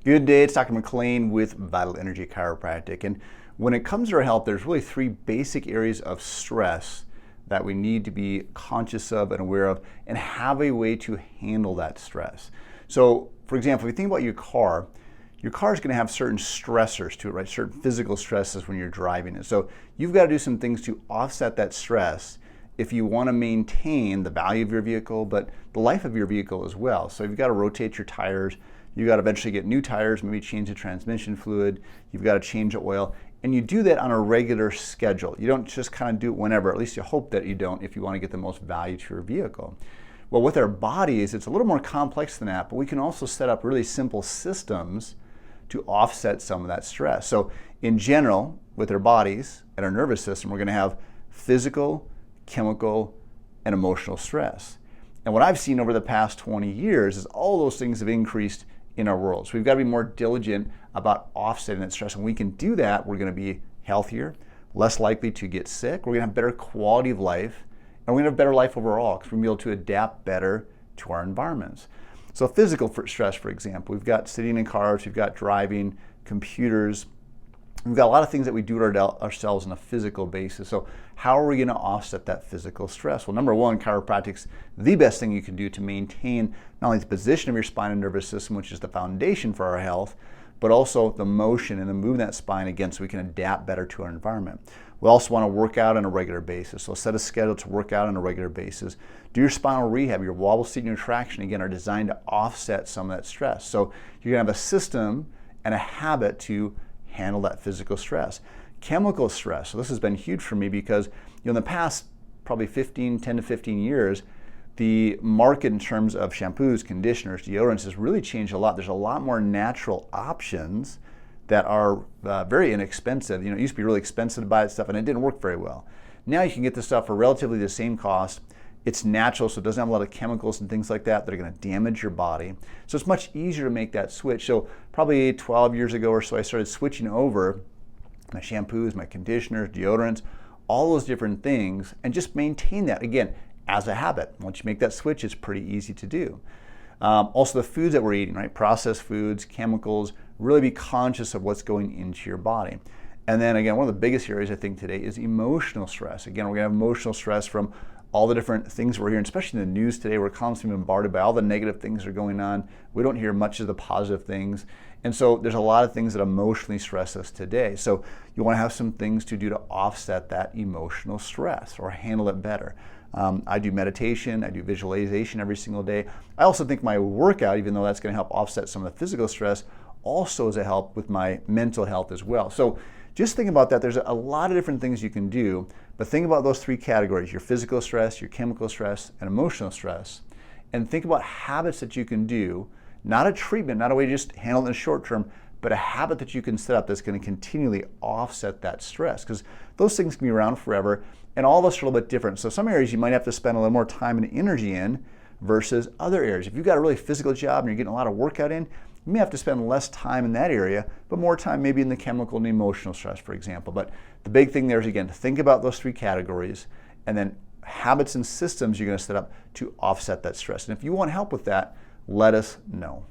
Good day, it's Dr. McLean with Vital Energy Chiropractic. And when it comes to our health, there's really three basic areas of stress that we need to be conscious of and aware of and have a way to handle that stress. So, for example, if you think about your car is going to have certain stressors to it, right? Certain physical stresses when you're driving it. So you've got to do some things to offset that stress if you want to maintain the value of your vehicle, but the life of your vehicle as well. So you've got to rotate your tires. You've got to eventually get new tires, maybe change the transmission fluid. You've got to change the oil. And you do that on a regular schedule. You don't just kind of do it whenever, at least you hope that you don't if you want to get the most value to your vehicle. Well, with our bodies, it's a little more complex than that, but we can also set up really simple systems to offset some of that stress. So in general, with our bodies and our nervous system, we're going to have physical, chemical, and emotional stress. And what I've seen over the past 20 years is all those things have increased in our world. So we've got to be more diligent about offsetting that stress. And when we can do that, we're going to be healthier, less likely to get sick. We're going to have better quality of life, and we're going to have a better life overall because we're going to be able to adapt better to our environments. So physical stress, for example, we've got sitting in cars, we've got driving, computers. We've got a lot of things that we do ourselves on a physical basis. So how are we going to offset that physical stress? Well, number one, chiropractic's the best thing you can do to maintain not only the position of your spine and nervous system, which is the foundation for our health, but also the motion and the moving that spine again so we can adapt better to our environment. We also want to work out on a regular basis. So set a schedule to work out on a regular basis. Do your spinal rehab. Your wobble, seat, and your traction, again, are designed to offset some of that stress. So you're going to have a system and a habit to handle that physical stress. Chemical stress. So this has been huge for me because in the past probably 10 to 15 years, the market in terms of shampoos, conditioners, deodorants has really changed a lot. There's a lot more natural options that are very inexpensive. It used to be really expensive to buy that stuff and it didn't work very well. Now you can get this stuff for relatively the same cost. It's natural, so it doesn't have a lot of chemicals and things like that that are going to damage your body. So it's much easier to make that switch. So probably 12 years ago or so, I started switching over my shampoos, my conditioners, deodorants, all those different things, and just maintain that, again, as a habit. Once you make that switch, it's pretty easy to do. Also the foods that we're eating, right? Processed foods, chemicals, really be conscious of what's going into your body. And then again, one of the biggest areas I think today is emotional stress. Again, we're going to have emotional stress from all the different things we're hearing, especially in the news today. We're constantly bombarded by all the negative things that are going on. We don't hear much of the positive things. And so there's a lot of things that emotionally stress us today. So you want to have some things to do to offset that emotional stress or handle it better. I do meditation, I do visualization every single day. I also think my workout, even though that's going to help offset some of the physical stress, also is a help with my mental health as well. So just think about that. There's a lot of different things you can do, but think about those three categories: your physical stress, your chemical stress, and emotional stress. And think about habits that you can do, not a treatment, not a way to just handle it in the short term, but a habit that you can set up that's going to continually offset that stress, because those things can be around forever, and all of us are a little bit different. So some areas you might have to spend a little more time and energy in versus other areas. If you've got a really physical job and you're getting a lot of workout in, you may have to spend less time in that area, but more time maybe in the chemical and emotional stress, for example. But the big thing there is, again, to think about those three categories and then habits and systems you're going to set up to offset that stress. And if you want help with that, let us know.